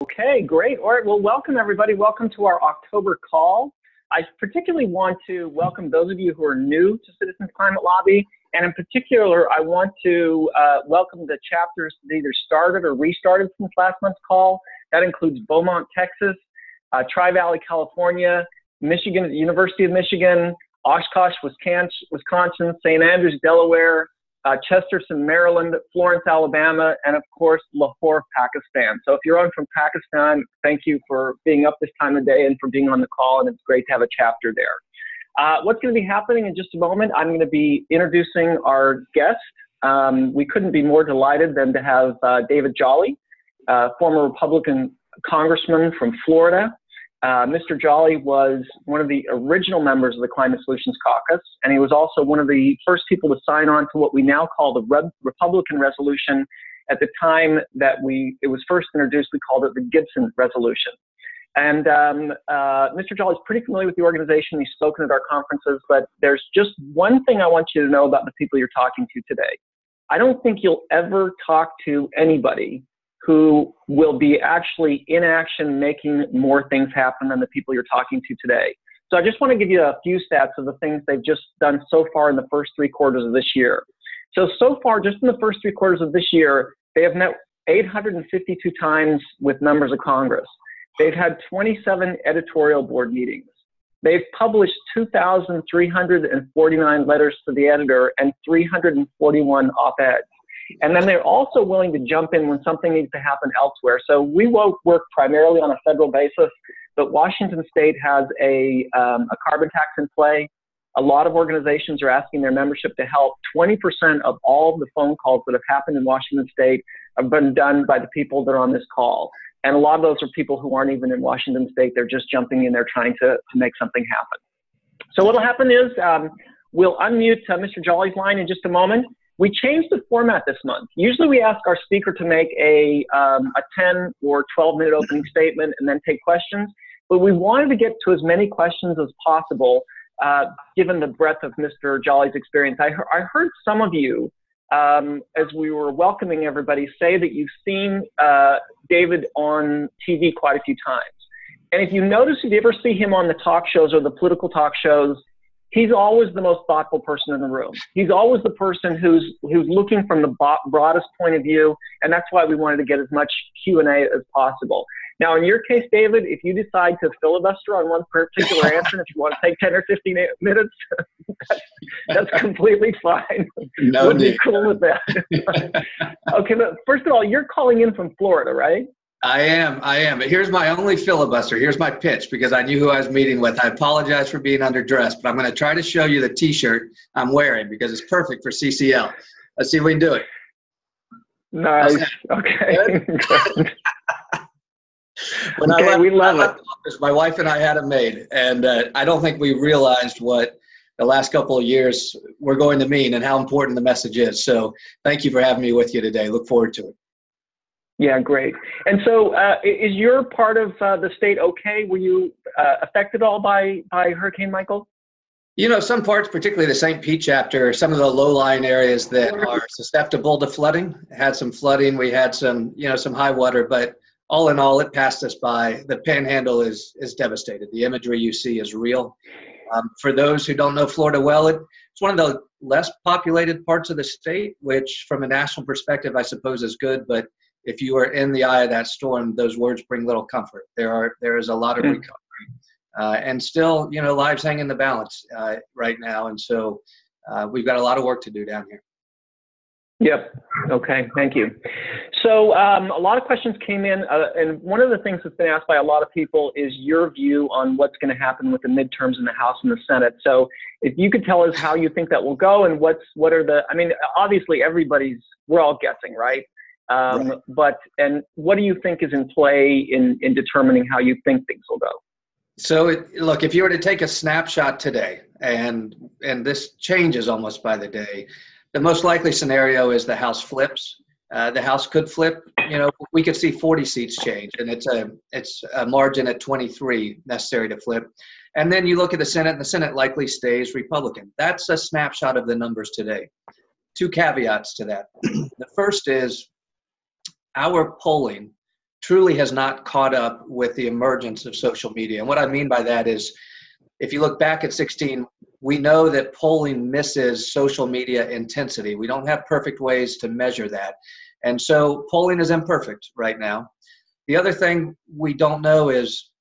Okay, great. All right, well, welcome everybody. Welcome to our October call. I particularly want to welcome those of you who are new to Citizens Climate Lobby, and in particular, I want to welcome the chapters that either started or restarted since last month's call. That includes Beaumont, Texas, Tri-Valley, California, Michigan, University of Michigan, Oshkosh, Wisconsin, St. Andrews, Delaware, Chesterton, Maryland, Florence, Alabama, and of course, Lahore, Pakistan. So if you're on from Pakistan, thank you for being up this time of day and for being on the call, and it's great to have a chapter there. What's going to be happening in just a moment, I'm going to be introducing our guest. We couldn't be more delighted than to have David Jolly, former Republican congressman from Florida. Mr. Jolly was one of the original members of the Climate Solutions Caucus, and he was also one of the first people to sign on to what we now call the Republican Resolution. At the time that it was first introduced, we called it the Gibson Resolution. And Mr. Jolly is pretty familiar with the organization. He's spoken at our conferences, but there's just one thing I want you to know about the people you're talking to today. I don't think you'll ever talk to anybody who will be actually in action making more things happen than the people you're talking to today. So I just want to give you a few stats of the things they've just done so far in the first 3 quarters of this year. So far, just in the first 3 quarters of this year, they have met 852 times with members of Congress. They've had 27 editorial board meetings. They've published 2,349 letters to the editor and 341 op-eds. And then they're also willing to jump in when something needs to happen elsewhere. So we won't work primarily on a federal basis, but Washington State has a carbon tax in play. A lot of organizations are asking their membership to help. 20% of all of the phone calls that have happened in Washington State have been done by the people that are on this call. And a lot of those are people who aren't even in Washington State. They're just jumping in there trying to make something happen. So what'll happen is we'll unmute Mr. Jolly's line in just a moment. We changed the format this month. Usually we ask our speaker to make a 10 or 12-minute opening statement and then take questions, but we wanted to get to as many questions as possible given the breadth of Mr. Jolly's experience. I heard some of you, as we were welcoming everybody, say that you've seen David on TV quite a few times. And if you notice, if you ever see him on the talk shows or the political talk shows, he's always the most thoughtful person in the room. He's always the person who's looking from the broadest point of view, and that's why we wanted to get as much Q&A as possible. Now, in your case, David, if you decide to filibuster on one particular answer, if you want to take 10 or 15 minutes, that's completely fine. No, we'll be cool with that. Okay, but first of all, you're calling in from Florida, right? I am. Here's my only filibuster. Here's my pitch, because I knew who I was meeting with. I apologize for being underdressed, but I'm going to try to show you the T-shirt I'm wearing because it's perfect for CCL. Let's see if we can do it. Nice. Okay. We love it. My wife and I had it made, and I don't think we realized what the last couple of years were going to mean and how important the message is. So thank you for having me with you today. Look forward to it. Yeah, great. And so is your part of the state okay? Were you affected all by Hurricane Michael? You know, some parts, particularly the St. Pete chapter, some of the low-lying areas that are susceptible to flooding, had some flooding. We had some high water, but all in all, it passed us by. The Panhandle is devastated. The imagery you see is real. For those who don't know Florida well, it's one of the less populated parts of the state, which from a national perspective, I suppose is good, but if you are in the eye of that storm, those words bring little comfort. There is a lot of recovery, and still, lives hang in the balance right now. And so we've got a lot of work to do down here. Yep. Okay. Thank you. So a lot of questions came in, and one of the things that's been asked by a lot of people is your view on what's going to happen with the midterms in the House and the Senate. So if you could tell us how you think that will go, and what are the, I mean, obviously we're all guessing, right? Right. And what do you think is in play in determining how you think things will go? So look, if you were to take a snapshot today, and this changes almost by the day, the most likely scenario is the House flips. The House could flip. We could see 40 seats change, and it's a margin at 23 necessary to flip. And then you look at the Senate, and the Senate likely stays Republican. That's a snapshot of the numbers today. 2 caveats to that. The first is our polling truly has not caught up with the emergence of social media. And what I mean by that is, if you look back at 16, we know that polling misses social media intensity. We don't have perfect ways to measure that. And so polling is imperfect right now. The other thing we don't know is,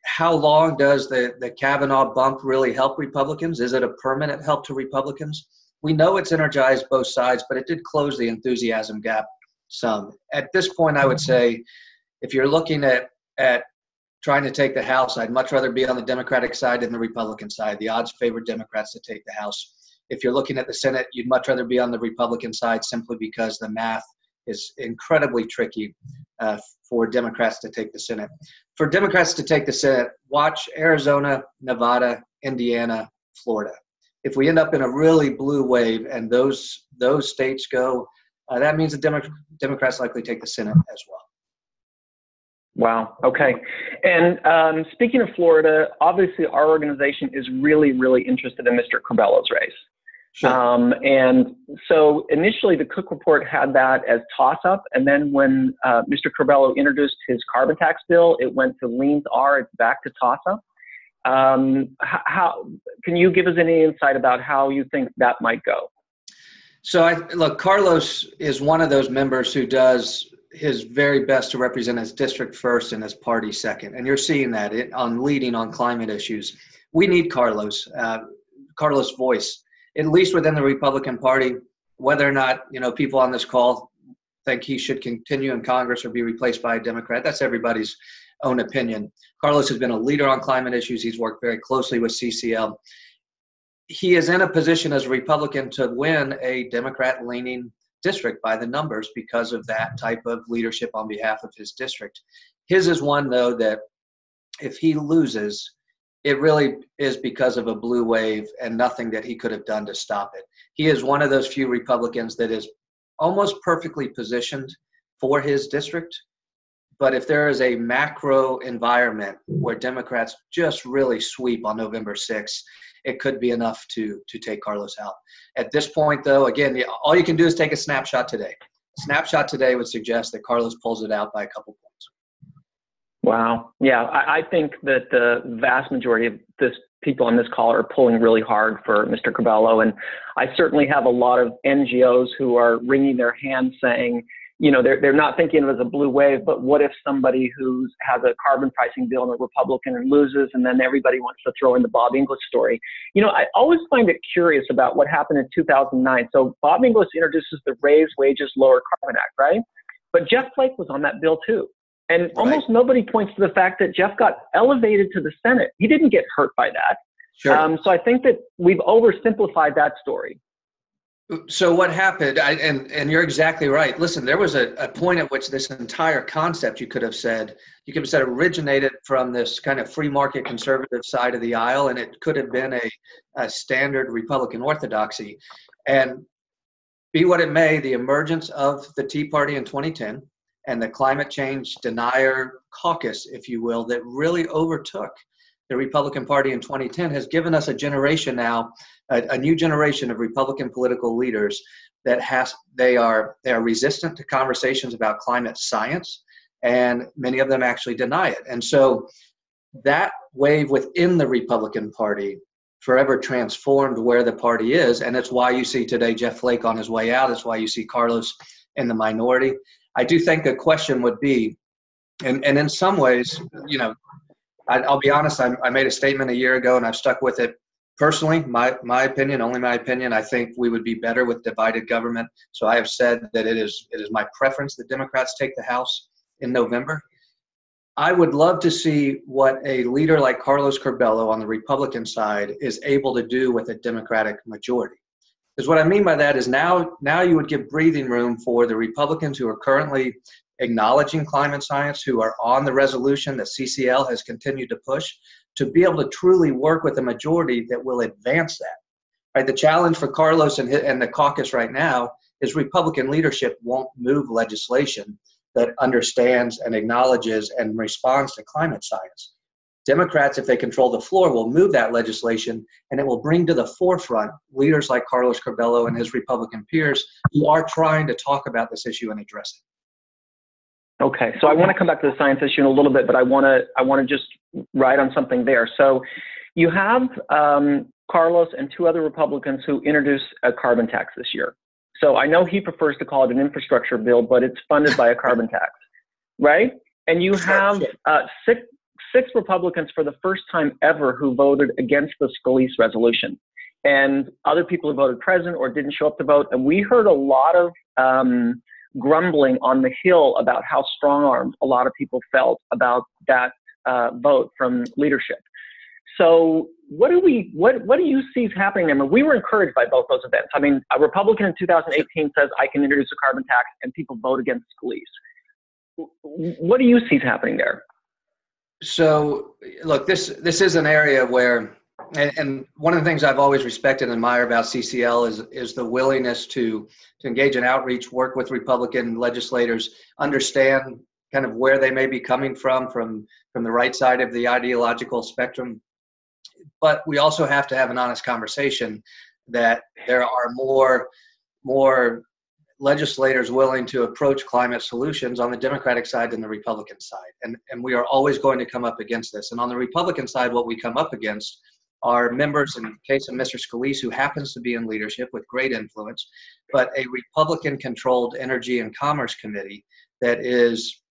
how long does the Kavanaugh bump really help Republicans? Is it a permanent help to Republicans? We know it's energized both sides, but it did close the enthusiasm gap some. At this point, I would say, if you're looking at trying to take the House, I'd much rather be on the Democratic side than the Republican side. The odds favor Democrats to take the House. If you're looking at the Senate, you'd much rather be on the Republican side, simply because the math is incredibly tricky for Democrats to take the Senate. For Democrats to take the Senate, watch Arizona, Nevada, Indiana, Florida. If we end up in a really blue wave and those states go, that means the Democrats likely take the Senate as well. Wow. Okay. And speaking of Florida, obviously our organization is really, really interested in Mr. Corbello's race. Sure. And so initially the Cook Report had that as toss-up, and then when Mr. Corbello introduced his carbon tax bill, it went to leans are, it's back to toss-up. How can you give us any insight about how you think that might go? So look, Carlos is one of those members who does his very best to represent his district first and his party second, and you're seeing that on leading on climate issues. We need Carlos' voice, at least within the Republican Party. Whether or not people on this call think he should continue in Congress or be replaced by a Democrat, that's everybody's own opinion. Carlos has been a leader on climate issues. He's worked very closely with CCL. He is in a position as a Republican to win a Democrat-leaning district by the numbers because of that type of leadership on behalf of his district. His is one, though, that if he loses, it really is because of a blue wave and nothing that he could have done to stop it. He is one of those few Republicans that is almost perfectly positioned for his district. But if there is a macro environment where Democrats just really sweep on November 6th, it could be enough to take Carlos out. At this point, though, again, all you can do is take a snapshot today. Snapshot today would suggest that Carlos pulls it out by a couple points. Wow. Yeah, I think that the vast majority of people on this call are pulling really hard for Mr. Corbello. And I certainly have a lot of NGOs who are wringing their hands saying, they're not thinking of it as a blue wave, but what if somebody who has a carbon pricing bill and a Republican and loses, and then everybody wants to throw in the Bob Inglis story? I always find it curious about what happened in 2009. So Bob Inglis introduces the Raise Wages, Lower Carbon Act, right? But Jeff Flake was on that bill too. And Right. Almost nobody points to the fact that Jeff got elevated to the Senate. He didn't get hurt by that. Sure. So I think that we've oversimplified that story. So what happened, and you're exactly right. Listen, there was a point at which this entire concept, you could have said originated from this kind of free market conservative side of the aisle, and it could have been a standard Republican orthodoxy. And be what it may, the emergence of the Tea Party in 2010 and the climate change denier caucus, if you will, that really overtook the Republican Party in 2010 has given us a generation now, a new generation of Republican political leaders that they are resistant to conversations about climate science, and many of them actually deny it. And so that wave within the Republican Party forever transformed where the party is, and it's why you see today Jeff Flake on his way out. It's why you see Carlos in the minority. I do think a question would be, and in some ways, I'll be honest, I made a statement a year ago and I've stuck with it. Personally, my opinion, only my opinion, I think we would be better with divided government. So I have said that it is my preference that Democrats take the House in November. I would love to see what a leader like Carlos Corbello on the Republican side is able to do with a Democratic majority. Because what I mean by that is now you would give breathing room for the Republicans who are currently acknowledging climate science, who are on the resolution that CCL has continued to push, to be able to truly work with a majority that will advance that. Right? The challenge for Carlos and the caucus right now is Republican leadership won't move legislation that understands and acknowledges and responds to climate science. Democrats, if they control the floor, will move that legislation, and it will bring to the forefront leaders like Carlos Corbello and his Republican peers who are trying to talk about this issue and address it. Okay, so I want to come back to the science issue in a little bit, but I want to just ride on something there. So you have Carlos and two other Republicans who introduced a carbon tax this year. So I know he prefers to call it an infrastructure bill, but it's funded by a carbon tax, right? And you have six Republicans for the first time ever who voted against the Scalise resolution. And other people who voted present or didn't show up to vote. And we heard a lot of grumbling on the Hill about how strong-armed a lot of people felt about that vote from leadership. So what do you see is happening? I mean, we were encouraged by both those events. I mean, a Republican in 2018 says, I can introduce a carbon tax, and people vote against Scalise. What do you see is happening there? So, look, this is an area where, and one of the things I've always respected and admired about CCL is the willingness to engage in outreach, work with Republican legislators, understand kind of where they may be coming from the right side of the ideological spectrum. But we also have to have an honest conversation that there are more legislators willing to approach climate solutions on the Democratic side than the Republican side. And we are always going to come up against this. And on the Republican side, what we come up against are members, in the case of Mr. Scalise, who happens to be in leadership with great influence, but a Republican-controlled Energy and Commerce Committee that is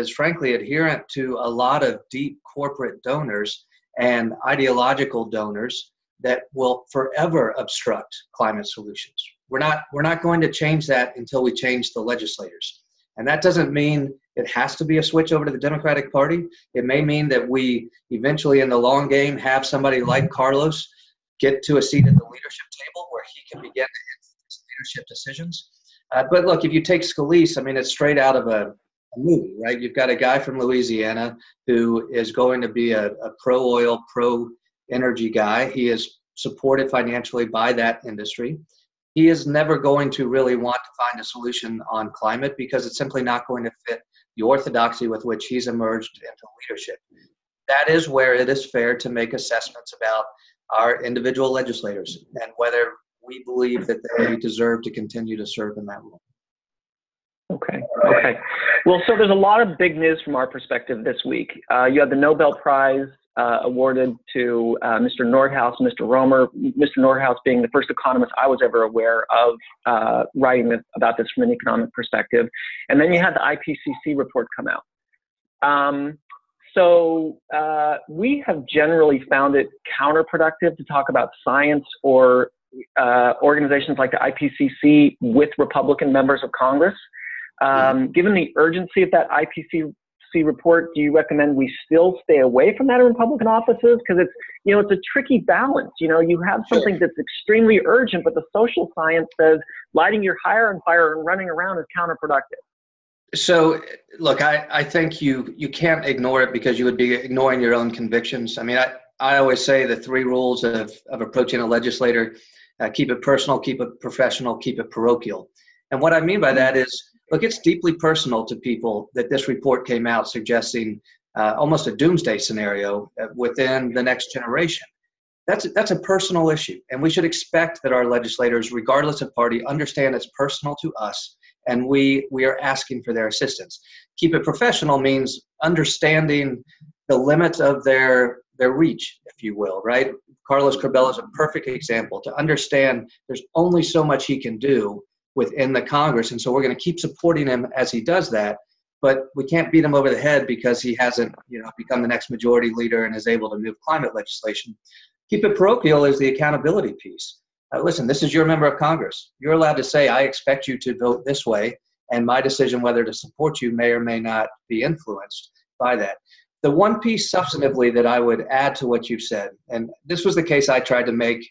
frankly adherent to a lot of deep corporate donors and ideological donors that will forever obstruct climate solutions. We're not going to change that until we change the legislators. And that doesn't mean it has to be a switch over to the Democratic Party. It may mean that we eventually in the long game have somebody like Carlos get to a seat at the leadership table where he can begin to influence leadership decisions. But look, if you take Scalise, I mean, it's straight out of a movie, right? You've got a guy from Louisiana who is going to be a pro-oil, pro-energy guy. He is supported financially by that industry. He is never going to really want to find a solution on climate because it's simply not going to fit the orthodoxy with which he's emerged into leadership. That is where it is fair to make assessments about our individual legislators and whether we believe that they deserve to continue to serve in that role. Okay. Well, so there's a lot of big news from our perspective this week. You had the Nobel Prize awarded to Mr. Nordhaus, Mr. Romer, Mr. Nordhaus being the first economist I was ever aware of writing about this from an economic perspective. And then you had the IPCC report come out. So we have generally found it counterproductive to talk about science or organizations like the IPCC with Republican members of Congress. Given the urgency of that IPCC report, do you recommend we still stay away from that in Republican offices? Because it's a tricky balance. You have something that's extremely urgent, but the social science says lighting your hair on fire and running around is counterproductive. So, look, I think you can't ignore it because you would be ignoring your own convictions. I mean, I always say the three rules of approaching a legislator: keep it personal, keep it professional, keep it parochial. And what I mean by that is, look, it's deeply personal to people that this report came out suggesting almost a doomsday scenario within the next generation. That's a personal issue, and we should expect that our legislators, regardless of party, understand it's personal to us, and we are asking for their assistance. Keep it professional means understanding the limits of their reach, if you will, right? Carlos Curbelo is a perfect example to understand there's only so much he can do within the Congress, and so we're going to keep supporting him as he does that, but we can't beat him over the head because he hasn't become the next majority leader and is able to move climate legislation. Keep it parochial is the accountability piece. Listen, this is your member of Congress. You're allowed to say, I expect you to vote this way, and my decision whether to support you may or may not be influenced by that. The one piece substantively that I would add to what you've said, and this was the case I tried to make,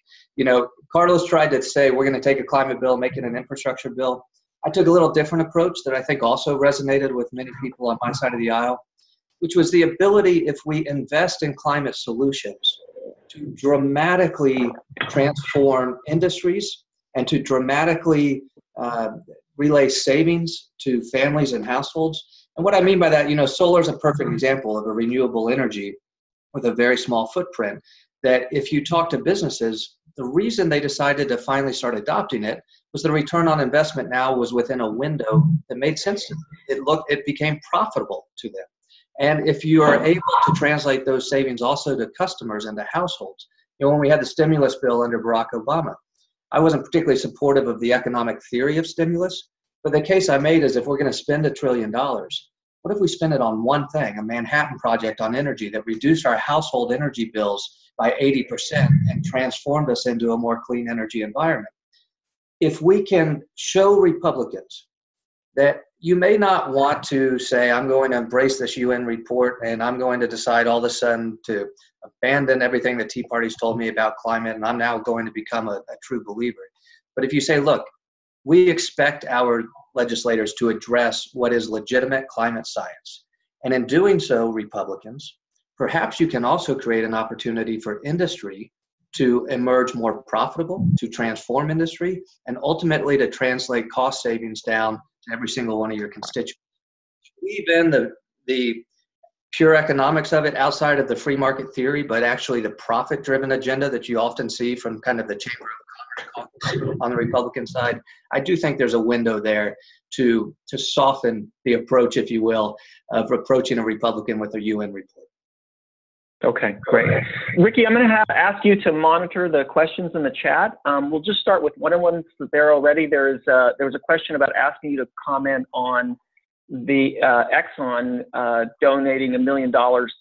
Carlos tried to say we're going to take a climate bill, make it an infrastructure bill. I took a little different approach that I think also resonated with many people on my side of the aisle, which was the ability, if we invest in climate solutions, to dramatically transform industries and to dramatically relay savings to families and households. And what I mean by that, solar is a perfect example of a renewable energy with a very small footprint that if you talk to businesses, the reason they decided to finally start adopting it was the return on investment now was within a window that made sense to them. It became profitable to them. And if you are able to translate those savings also to customers and to households, when we had the stimulus bill under Barack Obama, I wasn't particularly supportive of the economic theory of stimulus, but the case I made is if we're going to spend $1 trillion, what if we spend it on one thing, a Manhattan Project on energy that reduced our household energy bills by 80% and transformed us into a more clean energy environment? If we can show Republicans that you may not want to say, I'm going to embrace this UN report and I'm going to decide all of a sudden to abandon everything the Tea Party's told me about climate and I'm now going to become a true believer. But if you say, look, we expect our legislators to address what is legitimate climate science. And in doing so, Republicans, perhaps you can also create an opportunity for industry to emerge more profitable, to transform industry, and ultimately to translate cost savings down to every single one of your constituents. Weave in the pure economics of it outside of the free market theory, but actually the profit-driven agenda that you often see from kind of the Chamber of Commerce on the Republican side. I do think there's a window there to soften the approach, if you will, of approaching a Republican with a UN report. Okay, great. Ricky, I'm going to ask you to monitor the questions in the chat. We'll just start with one of them that's there already. There was a question about asking you to comment on the Exxon donating $1 million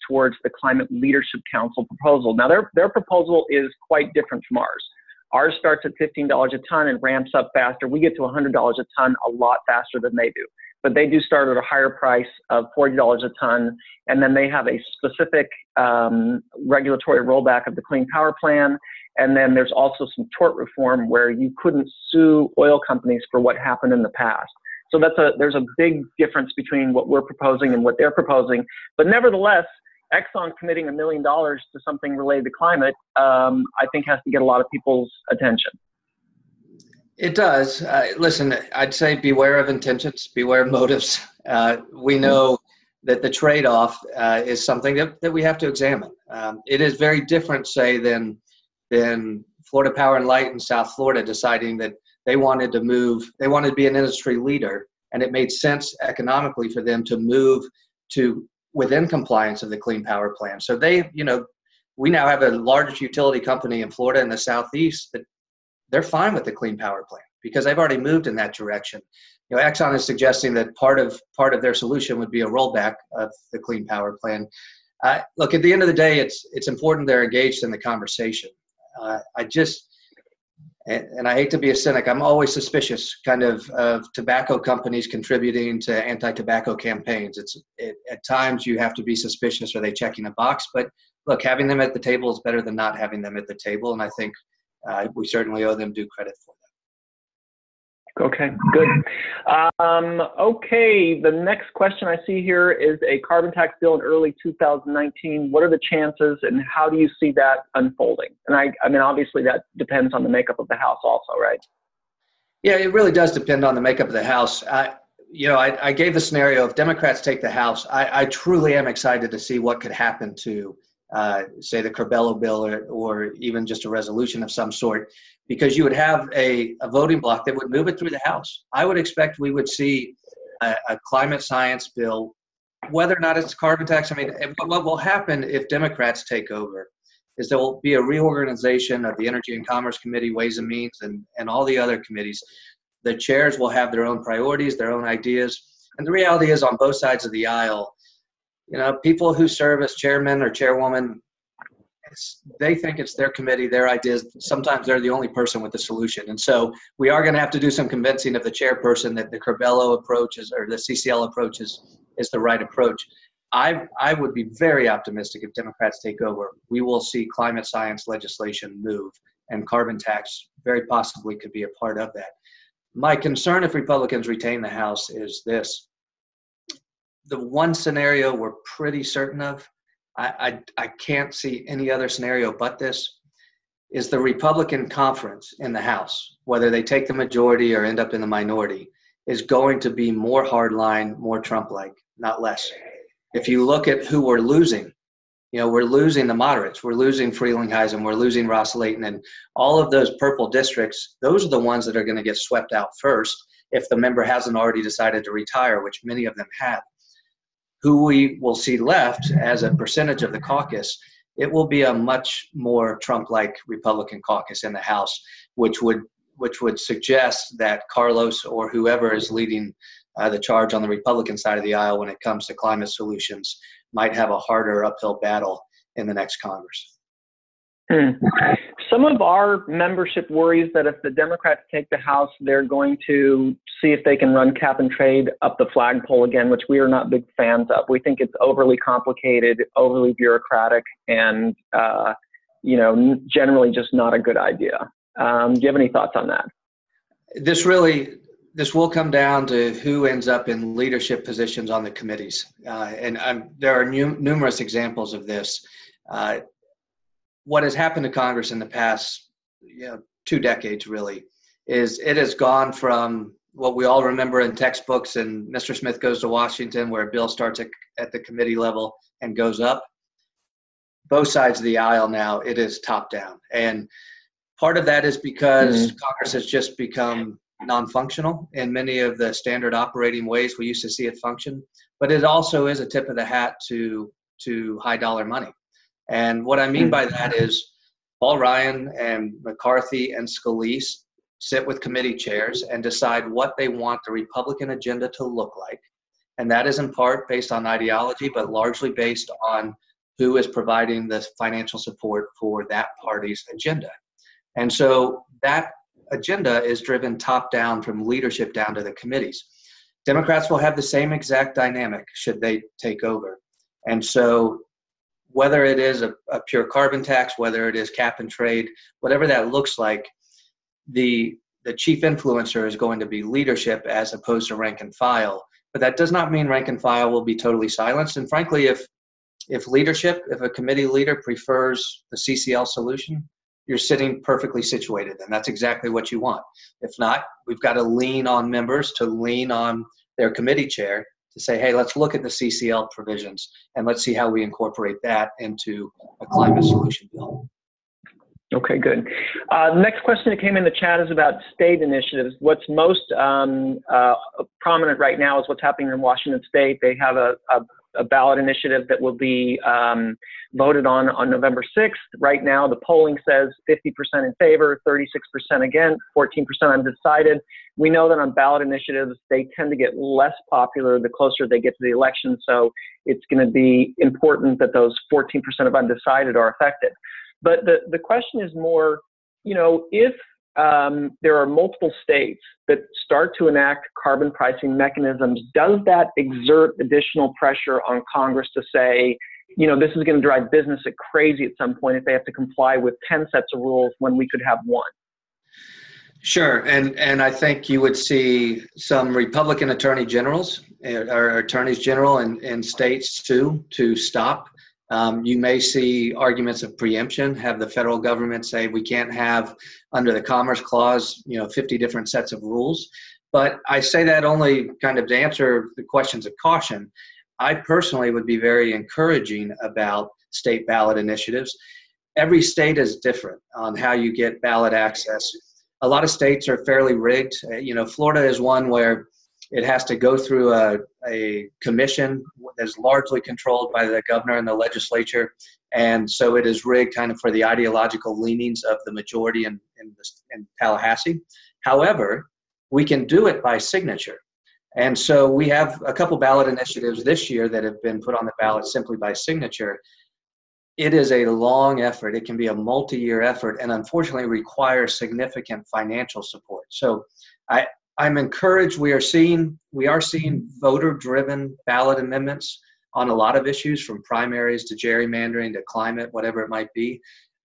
towards the Climate Leadership Council proposal. Now, their proposal is quite different from ours. Ours starts at $15 a ton and ramps up faster. We get to $100 a ton a lot faster than they do. But they do start at a higher price of $40 a ton, and then they have a specific regulatory rollback of the Clean Power Plan, and then there's also some tort reform where you couldn't sue oil companies for what happened in the past. So there's a big difference between what we're proposing and what they're proposing. But nevertheless, Exxon committing $1 million to something related to climate, I think has to get a lot of people's attention. It does. Listen, I'd say beware of intentions, beware of motives. We know that the trade-off is something that we have to examine. It is very different, say, than Florida Power and Light in South Florida deciding that they wanted to be an industry leader, and it made sense economically for them to move to within compliance of the Clean Power Plan. So we now have a large utility company in Florida in the Southeast that they're fine with the Clean Power Plan because they've already moved in that direction. Exxon is suggesting that part of their solution would be a rollback of the Clean Power Plan. Look, at the end of the day, it's important they're engaged in the conversation. And I hate to be a cynic, I'm always suspicious kind of tobacco companies contributing to anti-tobacco campaigns. At times you have to be suspicious, are they checking a box? But look, having them at the table is better than not having them at the table, and I think we certainly owe them due credit for that. Okay, good. Okay, the next question I see here is a carbon tax bill in early 2019. What are the chances and how do you see that unfolding? And I mean, obviously that depends on the makeup of the House also, right? Yeah, it really does depend on the makeup of the House. I gave the scenario if Democrats take the House, I truly am excited to see what could happen to say the Corbello bill or even just a resolution of some sort, because you would have a voting block that would move it through the House. I would expect we would see a climate science bill, whether or not it's carbon tax. I mean, what will happen if Democrats take over is there will be a reorganization of the Energy and Commerce Committee, Ways and Means, and all the other committees. The chairs will have their own priorities, their own ideas. And the reality is on both sides of the aisle, people who serve as chairman or chairwoman, they think it's their committee, their ideas. Sometimes they're the only person with the solution. And so we are going to have to do some convincing of the chairperson that the Corbello approach or the CCL approach is the right approach. I would be very optimistic if Democrats take over. We will see climate science legislation move, and carbon tax very possibly could be a part of that. My concern if Republicans retain the House is this. The one scenario we're pretty certain of, I can't see any other scenario but this, is the Republican conference in the House, whether they take the majority or end up in the minority, is going to be more hardline, more Trump-like, not less. If you look at who we're losing, we're losing the moderates. We're losing Frelinghuysen. We're losing Ross-Layton. And all of those purple districts, those are the ones that are going to get swept out first if the member hasn't already decided to retire, which many of them have. Who we will see left as a percentage of the caucus, it will be a much more Trump-like Republican caucus in the House, which would suggest that Carlos or whoever is leading the charge on the Republican side of the aisle when it comes to climate solutions might have a harder uphill battle in the next Congress. Some of our membership worries that if the Democrats take the House, they're going to see if they can run cap and trade up the flagpole again, which we are not big fans of. We think it's overly complicated, overly bureaucratic, and generally just not a good idea. Do you have any thoughts on that? This will come down to who ends up in leadership positions on the committees. There are numerous examples of this. What has happened to Congress in the past 2 decades really is it has gone from what we all remember in textbooks and Mr. Smith Goes to Washington, where a bill starts at the committee level and goes up. Both sides of the aisle now, it is top down. And part of that is because Congress has just become non-functional in many of the standard operating ways we used to see it function. But it also is a tip of the hat to high dollar money. And what I mean by that is Paul Ryan and McCarthy and Scalise sit with committee chairs and decide what they want the Republican agenda to look like. And that is in part based on ideology, but largely based on who is providing the financial support for that party's agenda. And so that agenda is driven top down from leadership down to the committees. Democrats will have the same exact dynamic should they take over. And so whether it is a pure carbon tax, whether it is cap and trade, whatever that looks like, the chief influencer is going to be leadership as opposed to rank and file. But that does not mean rank and file will be totally silenced. And frankly, if a committee leader prefers the CCL solution, you're sitting perfectly situated, and that's exactly what you want. If not, we've got to lean on members to lean on their committee chair to say, hey, let's look at the CCL provisions and let's see how we incorporate that into a climate solution bill. Okay, good. Next question that came in the chat is about state initiatives. What's most prominent right now is what's happening in Washington State. They have a ballot initiative that will be voted on November 6th. Right now, the polling says 50% in favor, 36% against, 14% undecided. We know that on ballot initiatives, they tend to get less popular the closer they get to the election. So it's going to be important that those 14% of undecided are affected. But the question is more, if there are multiple states that start to enact carbon pricing mechanisms, does that exert additional pressure on Congress to say, this is going to drive business crazy at some point if they have to comply with 10 sets of rules when we could have one? Sure, and I think you would see some Republican attorney generals or attorneys general in states too to stop. You may see arguments of preemption, have the federal government say we can't have under the Commerce Clause, 50 different sets of rules. But I say that only kind of to answer the questions of caution. I personally would be very encouraging about state ballot initiatives. Every state is different on how you get ballot access. A lot of states are fairly rigged. Florida is one where it has to go through a commission that's largely controlled by the governor and the legislature. And so it is rigged kind of for the ideological leanings of the majority in Tallahassee. However, we can do it by signature. And so we have a couple ballot initiatives this year that have been put on the ballot simply by signature. It is a long effort. It can be a multi-year effort and unfortunately requires significant financial support. So I'm encouraged. We are seeing voter-driven ballot amendments on a lot of issues, from primaries to gerrymandering to climate, whatever it might be.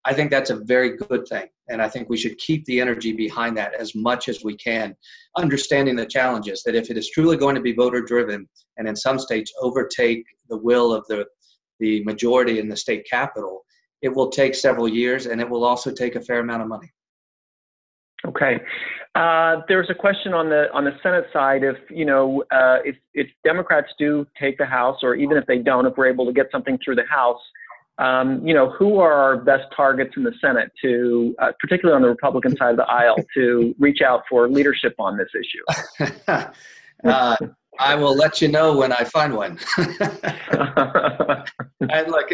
I think that's a very good thing, and I think we should keep the energy behind that as much as we can, understanding the challenges that if it is truly going to be voter-driven and in some states overtake the will of the majority in the state capital, it will take several years, and it will also take a fair amount of money. Okay. There's a question on the Senate side. If Democrats do take the House, or even if they don't, if we're able to get something through the House, who are our best targets in the Senate to, particularly on the Republican side of the aisle, to reach out for leadership on this issue? I will let you know when I find one. And look,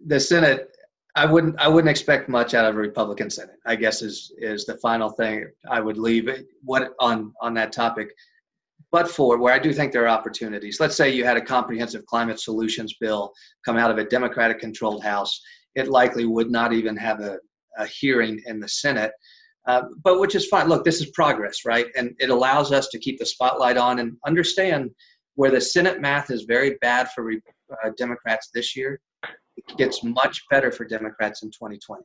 the Senate, I wouldn't expect much out of a Republican Senate, I guess is the final thing I would leave on that topic. But for where I do think there are opportunities, let's say you had a comprehensive climate solutions bill come out of a Democratic-controlled House, it likely would not even have a hearing in the Senate, but which is fine. Look, this is progress, right? And it allows us to keep the spotlight on and understand where the Senate math is very bad for Democrats this year. It gets much better for Democrats in 2020.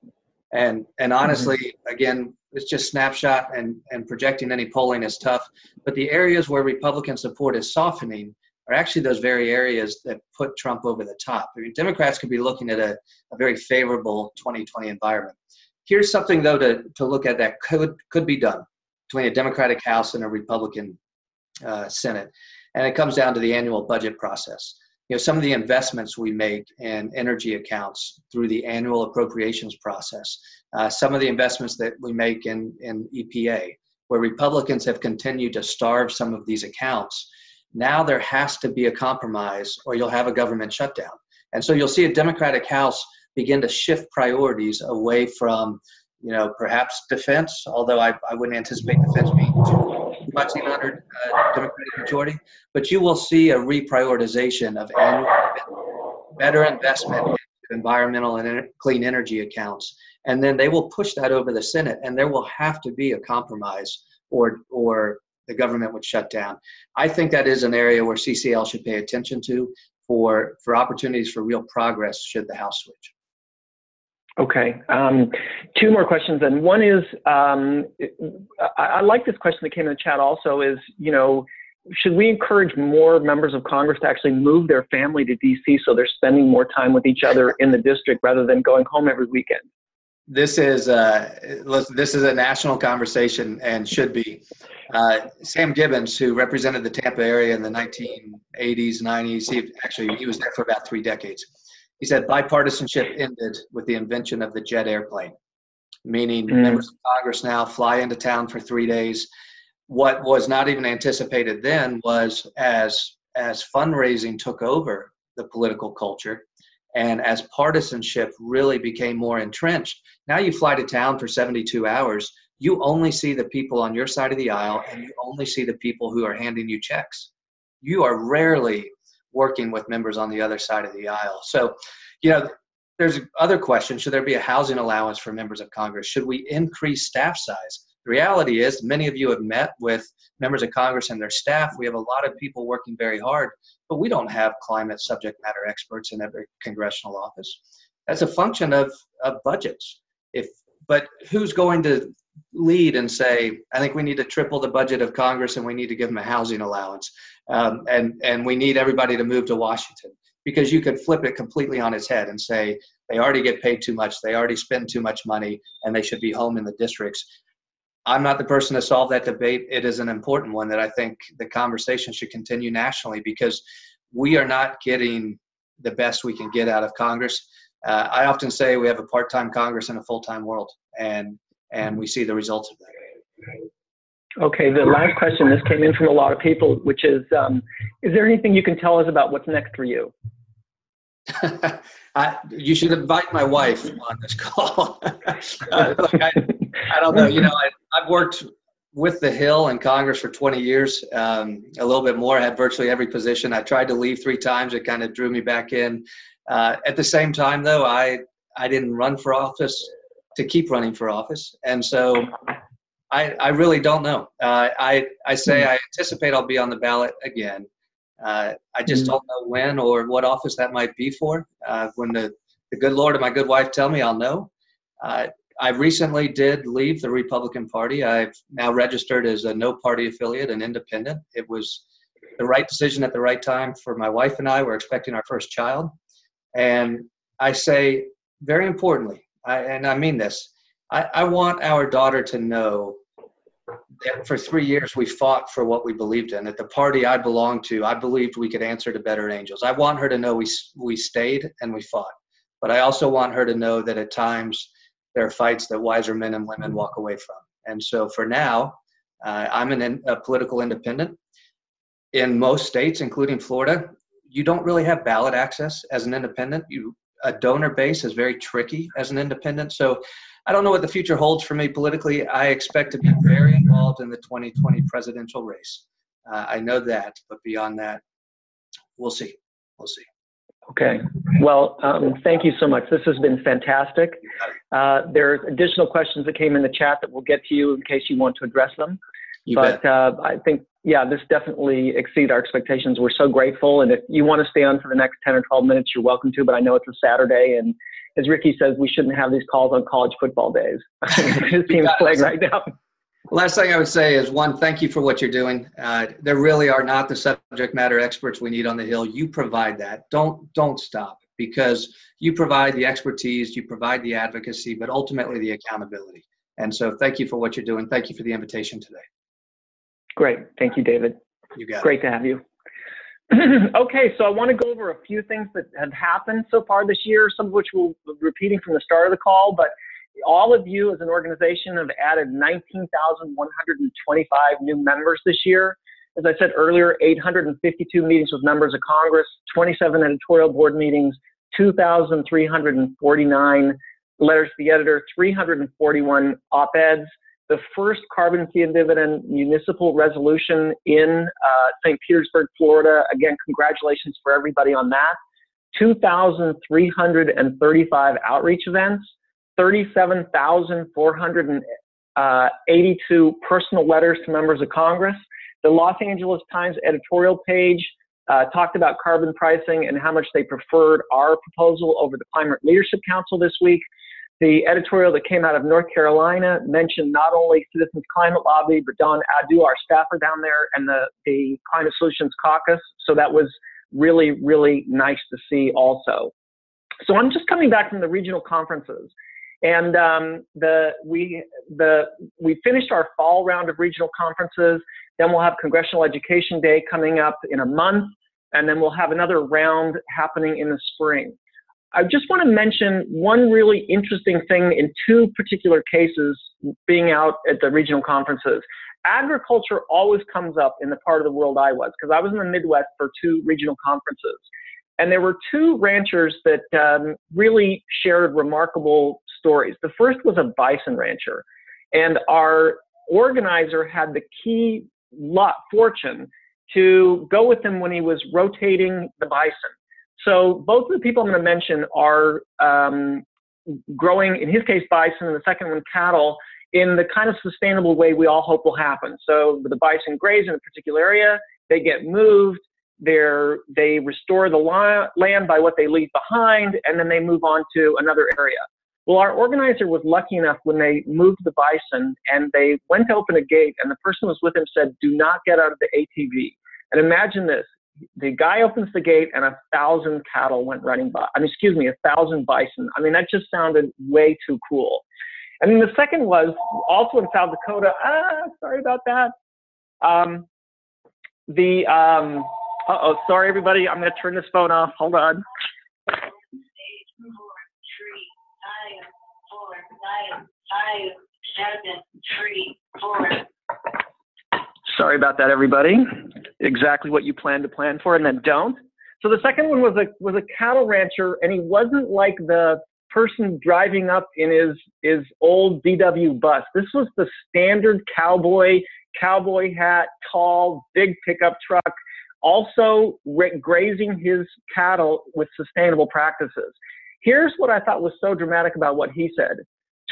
And honestly, again, it's just snapshot and projecting any polling is tough. But the areas where Republican support is softening are actually those very areas that put Trump over the top. I mean, Democrats could be looking at a very favorable 2020 environment. Here's something, though, to look at that could be done between a Democratic House and a Republican Senate. And it comes down to the annual budget process. Some of the investments we make in energy accounts through the annual appropriations process, some of the investments that we make in EPA, where Republicans have continued to starve some of these accounts. Now there has to be a compromise or you'll have a government shutdown. And so you'll see a Democratic House begin to shift priorities away from, perhaps defense, although I wouldn't anticipate defense being too much even under Democratic majority, but you will see a reprioritization of annual better investment in environmental and clean energy accounts. And then they will push that over the Senate, and there will have to be a compromise or the government would shut down. I think that is an area where CCL should pay attention to for opportunities for real progress should the House switch. Okay. Two more questions. And one is, I like this question that came in the chat also is, should we encourage more members of Congress to actually move their family to DC so they're spending more time with each other in the district rather than going home every weekend? This is a national conversation and should be. Sam Gibbons, who represented the Tampa area in the 1980s, 90s, he was there for about 3 decades. He said bipartisanship ended with the invention of the jet airplane, meaning members of Congress now fly into town for 3 days. What was not even anticipated then was as fundraising took over the political culture and as partisanship really became more entrenched, now you fly to town for 72 hours, you only see the people on your side of the aisle and you only see the people who are handing you checks. You are rarely working with members on the other side of the aisle. So, there's other questions. Should there be a housing allowance for members of Congress? Should we increase staff size? The reality is many of you have met with members of Congress and their staff. We have a lot of people working very hard, but we don't have climate subject matter experts in every congressional office. That's a function of budgets. But who's going to lead and say, I think we need to triple the budget of Congress and we need to give them a housing allowance. And we need everybody to move to Washington, because you could flip it completely on its head and say, they already get paid too much. They already spend too much money and they should be home in the districts. I'm not the person to solve that debate. It is an important one that I think the conversation should continue nationally, because we are not getting the best we can get out of Congress. I often say we have a part-time Congress and a full-time world, and we see the results of that. Okay, the last question, this came in from a lot of people, which is there anything you can tell us about what's next for you? You should invite my wife on this call. Look, I don't know. I've worked with the Hill in Congress for 20 years, a little bit more. I had virtually every position. I tried to leave 3 times. It kind of drew me back in. At the same time, though, I didn't run for office to keep running for office. And so I really don't know. I anticipate I'll be on the ballot again. I just don't know when or what office that might be for. When the good Lord and my good wife tell me, I'll know. I recently did leave the Republican Party. I've now registered as a no party affiliate, an independent. It was the right decision at the right time for my wife and I. We're expecting our first child. And I say, very importantly, and I mean this, I want our daughter to know that for 3 years we fought for what we believed in. At the party I belonged to, I believed we could answer to better angels. I want her to know we stayed and we fought. But I also want her to know that at times there are fights that wiser men and women walk away from. And so for now, I'm a political independent. In most states, including Florida, you don't really have ballot access as an independent. A donor base is very tricky as an independent. So I don't know what the future holds for me politically. I expect to be very involved in the 2020 presidential race. I know that, but beyond that, we'll see. We'll see. Okay. Well, thank you so much. This has been fantastic. There's additional questions that came in the chat that we'll get to you in case you want to address them. I think, yeah, this definitely exceeded our expectations. We're so grateful. And if you want to stay on for the next 10 or 12 minutes, you're welcome to, but I know it's a Saturday. And as Ricky says, we shouldn't have these calls on college football days. His team's playing right now. Last thing I would say is, one, thank you for what you're doing. There really are not the subject matter experts we need on the Hill. You provide that. Don't stop, because you provide the expertise, you provide the advocacy, but ultimately the accountability. And so thank you for what you're doing. Thank you for the invitation today. Great. Thank you, David. You got it. Great to have you. Okay, so I want to go over a few things that have happened so far this year, some of which we'll be repeating from the start of the call, but all of you as an organization have added 19,125 new members this year. As I said earlier, 852 meetings with members of Congress, 27 editorial board meetings, 2,349 letters to the editor, 341 op-eds, the first carbon fee and dividend municipal resolution in St. Petersburg, Florida. Again, congratulations for everybody on that. 2,335 outreach events, 37,482 personal letters to members of Congress. The Los Angeles Times editorial page talked about carbon pricing and how much they preferred our proposal over the Climate Leadership Council this week. The editorial that came out of North Carolina mentioned not only Citizens Climate Lobby, but Don Adu, our staffer down there, and the Climate Solutions Caucus. So that was really, really nice to see also. So I'm just coming back from the regional conferences. And we finished our fall round of regional conferences. Then we'll have Congressional Education Day coming up in a month. And then we'll have another round happening in the spring. I just want to mention one really interesting thing in two particular cases being out at the regional conferences. Agriculture always comes up in the part of the world I was, because I was in the Midwest for two regional conferences. And there were two ranchers that really shared remarkable stories. The first was a bison rancher, and our organizer had the key fortune to go with him when he was rotating the bison. So both of the people I'm going to mention are growing, in his case, bison, and the second one, cattle, in the kind of sustainable way we all hope will happen. So the bison graze in a particular area, they get moved, they restore the land by what they leave behind, and then they move on to another area. Well, our organizer was lucky enough when they moved the bison and they went to open a gate, and the person who was with him said, "Do not get out of the ATV." And imagine this. The guy opens the gate and 1,000 cattle went running by. 1,000 bison. I mean, that just sounded way too cool. And then the second was also in South Dakota. Sorry about that. Sorry, everybody. I'm going to turn this phone off. Hold on. Sorry about that, everybody. Exactly what you plan to plan for and then don't. So the second one was a cattle rancher, and he wasn't like the person driving up in his old VW bus. This was the standard cowboy hat, tall, big pickup truck, also grazing his cattle with sustainable practices. Here's what I thought was so dramatic about what he said.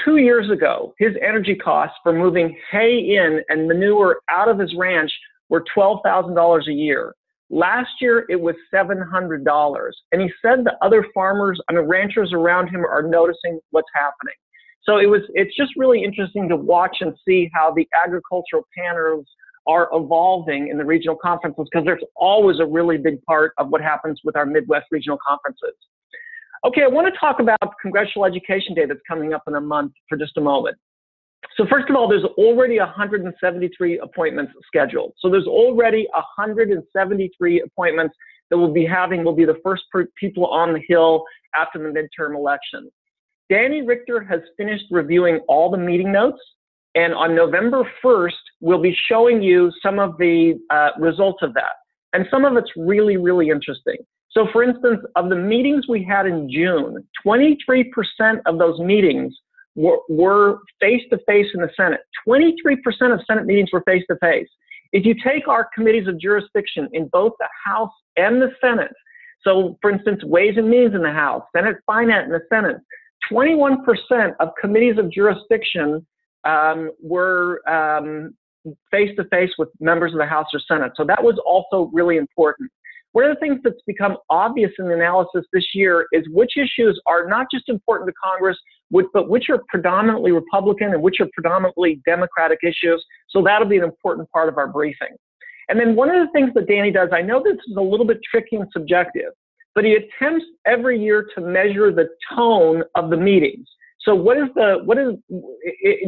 2 years ago, his energy costs for moving hay in and manure out of his ranch were $12,000 a year. Last year, it was $700. And he said the other farmers and the ranchers around him are noticing what's happening. So it's just really interesting to watch and see how the agricultural panels are evolving in the regional conferences, because there's always a really big part of what happens with our Midwest regional conferences. Okay, I want to talk about Congressional Education Day that's coming up in a month for just a moment. So first of all, there's already 173 appointments scheduled. So there's already 173 appointments that we'll be having. We'll be the first people on the Hill after the midterm election. Danny Richter has finished reviewing all the meeting notes, and on November 1st, we'll be showing you some of the results of that. And some of it's really, really interesting. So for instance, of the meetings we had in June, 23% of those meetings were face-to-face in the Senate. 23% of Senate meetings were face-to-face. If you take our committees of jurisdiction in both the House and the Senate, so for instance, Ways and Means in the House, Senate Finance in the Senate, 21% of committees of jurisdiction were face-to-face with members of the House or Senate. So that was also really important. One of the things that's become obvious in the analysis this year is which issues are not just important to Congress, but which are predominantly Republican and which are predominantly Democratic issues. So that'll be an important part of our briefing. And then one of the things that Danny does, I know this is a little bit tricky and subjective, but he attempts every year to measure the tone of the meetings. So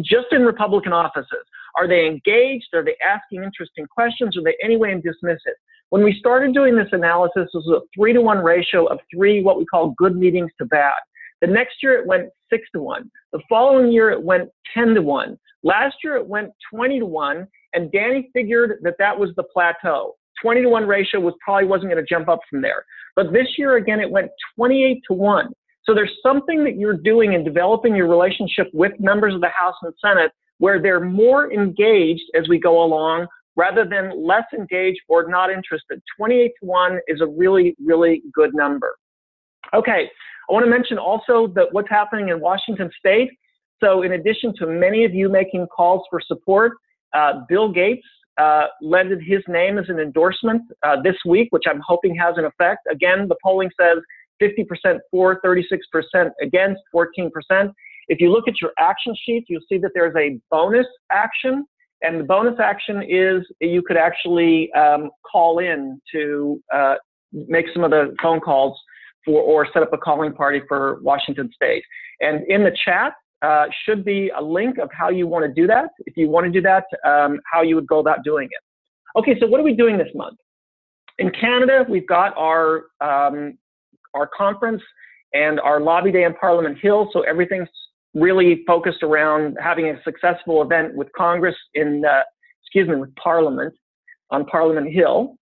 just in Republican offices, are they engaged? Are they asking interesting questions? Are they anyway and dismissive? When we started doing this analysis, it was a 3-to-1 ratio of 3 what we call good meetings to bad. The next year it went 6-to-1. The following year it went 10-to-1. Last year it went 20-to-1, and Danny figured that that was the plateau. 20-to-1 ratio probably wasn't going to jump up from there. But this year again it went 28-to-1. So there's something that you're doing in developing your relationship with members of the House and Senate where they're more engaged as we go along rather than less engaged or not interested. 28-to-1 is a really, really good number. Okay, I want to mention also that what's happening in Washington State. So in addition to many of you making calls for support, Bill Gates lended his name as an endorsement this week, which I'm hoping has an effect. Again, the polling says 50% for, 36% against, 14%. If you look at your action sheet, you'll see that there's a bonus action. And the bonus action is you could actually call in to make some of the phone calls or set up a calling party for Washington State. And in the chat should be a link of how you want to do that. If you want to do that, how you would go about doing it. Okay, so what are we doing this month? In Canada, we've got our conference and our lobby day on Parliament Hill. So everything's really focused around having a successful event with Congress with Parliament on Parliament Hill.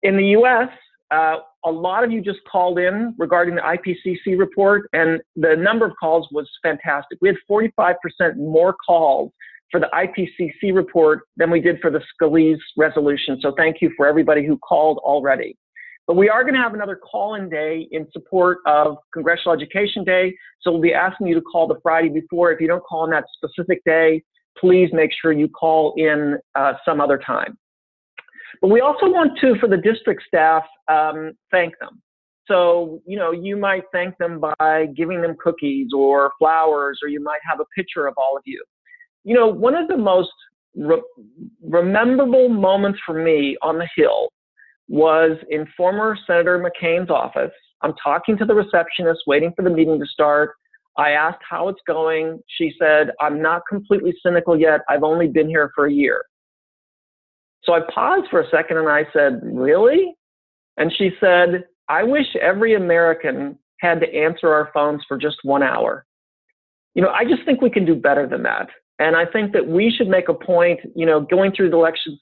In the US, a lot of you just called in regarding the IPCC report, and the number of calls was fantastic. We had 45% more calls for the IPCC report than we did for the Scalise resolution. So thank you for everybody who called already. But we are going to have another call-in day in support of Congressional Education Day. So we'll be asking you to call the Friday before. If you don't call on that specific day, please make sure you call in some other time. But we also want to, for the district staff, thank them. So, you might thank them by giving them cookies or flowers, or you might have a picture of all of you. One of the most rememberable moments for me on the Hill was in former Senator McCain's office. I'm talking to the receptionist, waiting for the meeting to start. I asked how it's going. She said, "I'm not completely cynical yet. I've only been here for a year." So I paused for a second and I said, "Really?" And she said, "I wish every American had to answer our phones for just 1 hour." I just think we can do better than that. And I think that we should make a point, going through the election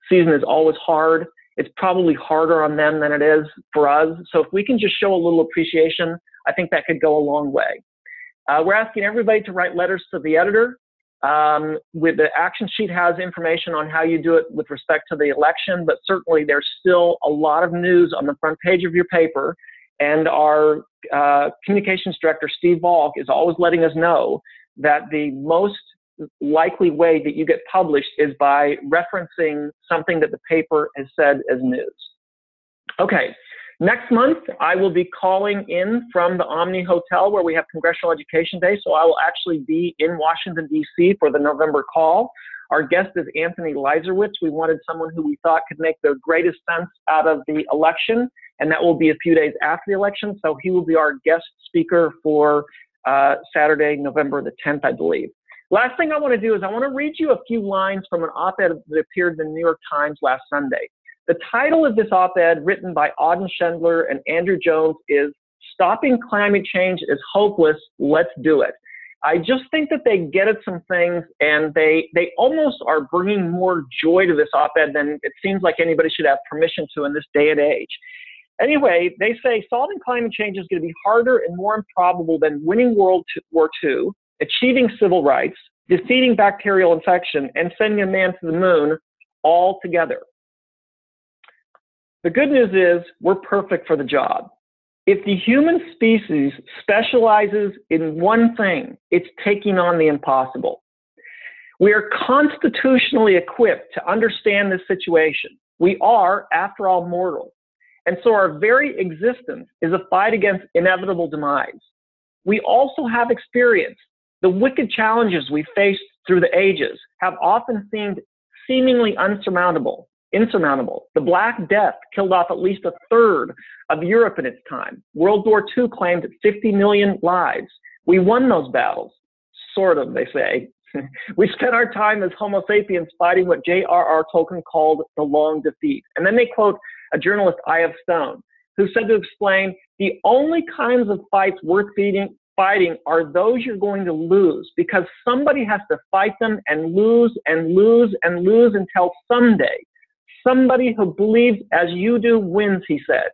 season is always hard. It's probably harder on them than it is for us. So if we can just show a little appreciation, I think that could go a long way. We're asking everybody to write letters to the editor. With the action sheet has information on how you do it with respect to the election, but certainly there's still a lot of news on the front page of your paper. And our communications director, Steve Valk, is always letting us know that the most likely way that you get published is by referencing something that the paper has said as news. Okay, next month I will be calling in from the Omni Hotel where we have Congressional Education Day, so I will actually be in Washington, D.C. for the November call. Our guest is Anthony Leiserowitz. We wanted someone who we thought could make the greatest sense out of the election, and that will be a few days after the election, so he will be our guest speaker for Saturday, November the 10th, I believe. Last thing I want to do is I want to read you a few lines from an op-ed that appeared in the New York Times last Sunday. The title of this op-ed, written by Auden Schindler and Andrew Jones, is "Stopping Climate Change is Hopeless, Let's Do It." I just think that they get at some things, and they almost are bringing more joy to this op-ed than it seems like anybody should have permission to in this day and age. Anyway, they say solving climate change is going to be harder and more improbable than winning World War II, achieving civil rights, defeating bacterial infection, and sending a man to the moon all together. The good news is we're perfect for the job. If the human species specializes in one thing, it's taking on the impossible. We are constitutionally equipped to understand this situation. We are, after all, mortal. And so our very existence is a fight against inevitable demise. We also have experience. The wicked challenges we faced through the ages have often seemed seemingly insurmountable. The Black Death killed off at least a third of Europe in its time. World War II claimed 50 million lives. We won those battles, sort of, they say. We spent our time as Homo sapiens fighting what J.R.R. Tolkien called the long defeat. And then they quote a journalist, I.F. Stone, who said to explain, the only kinds of fights worth fighting are those you're going to lose, because somebody has to fight them and lose and lose and lose until someday somebody who believes as you do wins, he said.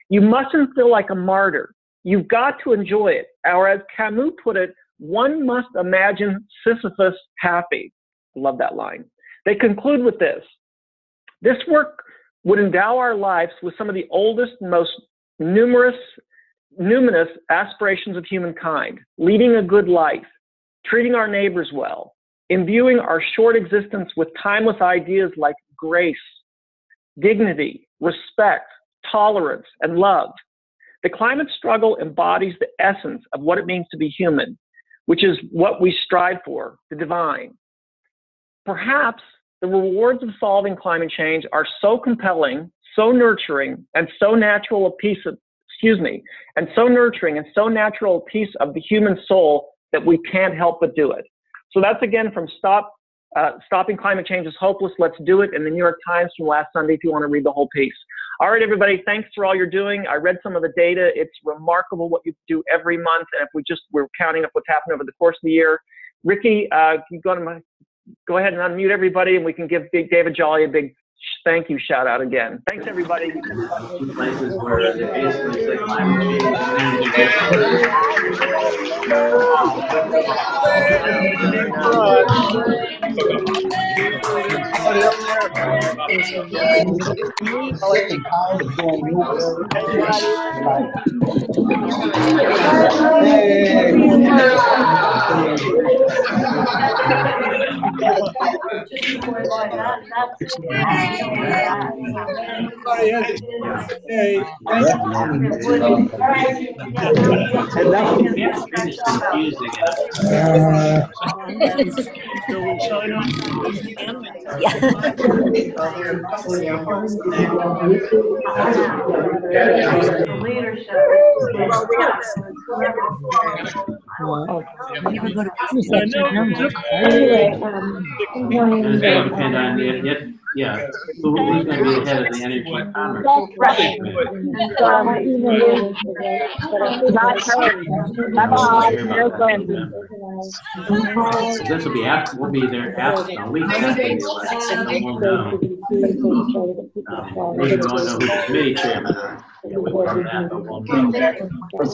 You mustn't feel like a martyr. You've got to enjoy it. Or as Camus put it, one must imagine Sisyphus happy. I love that line. They conclude with this. This work would endow our lives with some of the oldest and most numerous aspirations of humankind: leading a good life, treating our neighbors well, imbuing our short existence with timeless ideas like grace, dignity, respect, tolerance, and love. The climate struggle embodies the essence of what it means to be human, which is what we strive for, the divine. Perhaps the rewards of solving climate change are so compelling, so nurturing, and so natural a piece of, and so nurturing and so natural a piece of the human soul that we can't help but do it. So that's again from Stopping Climate Change is Hopeless, Let's Do It, in the New York Times from last Sunday, if you want to read the whole piece. All right, everybody, thanks for all you're doing. I read some of the data. It's remarkable what you do every month, and if we're counting up what's happened over the course of the year. Ricky, you go ahead and unmute everybody, and we can give David Jolly a big thank you shout out again. Thanks, everybody. Places where they basically say climate change Yeah, who's going to be the head of the energy commerce? Right. This will be after, we'll be there after, a week after the election, and we'll know. We don't know who the committee chairmen are. Yeah, we know that, but we'll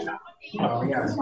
know. Oh, yes.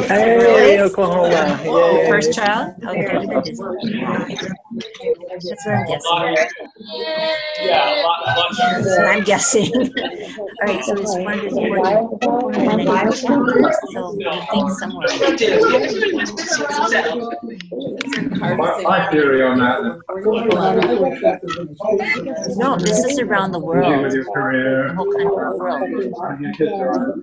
Hey, Oklahoma. Yay. First child? Okay. That's what I'm guessing. That's what I'm guessing. All right, so it's 490 chapters, so I think somewhere. My theory on that. No, this is around the world. With your career. The whole country, world. Your kids are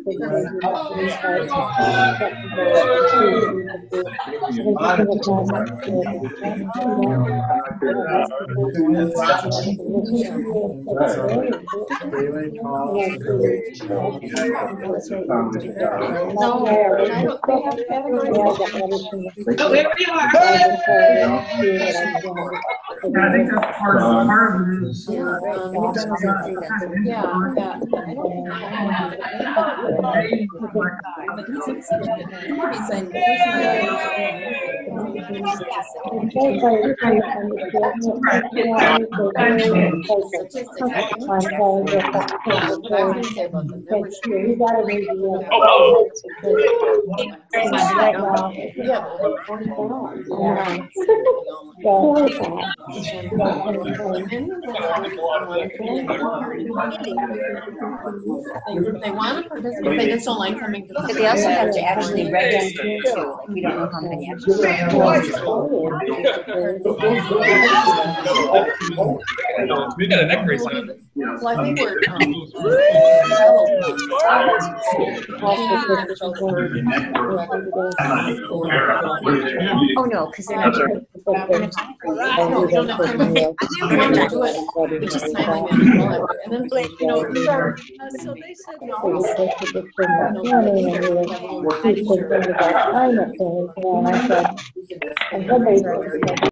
I think that's part of it is. They want to participate, they just don't like coming to. But they also have to actually register too. We don't know how many actually We got a neck brace on. Well, I think we're, Oh, no, because they're not here. no, we don't have time. We want to do it, we just sign them in, and then, you know, these are. So they said, I said,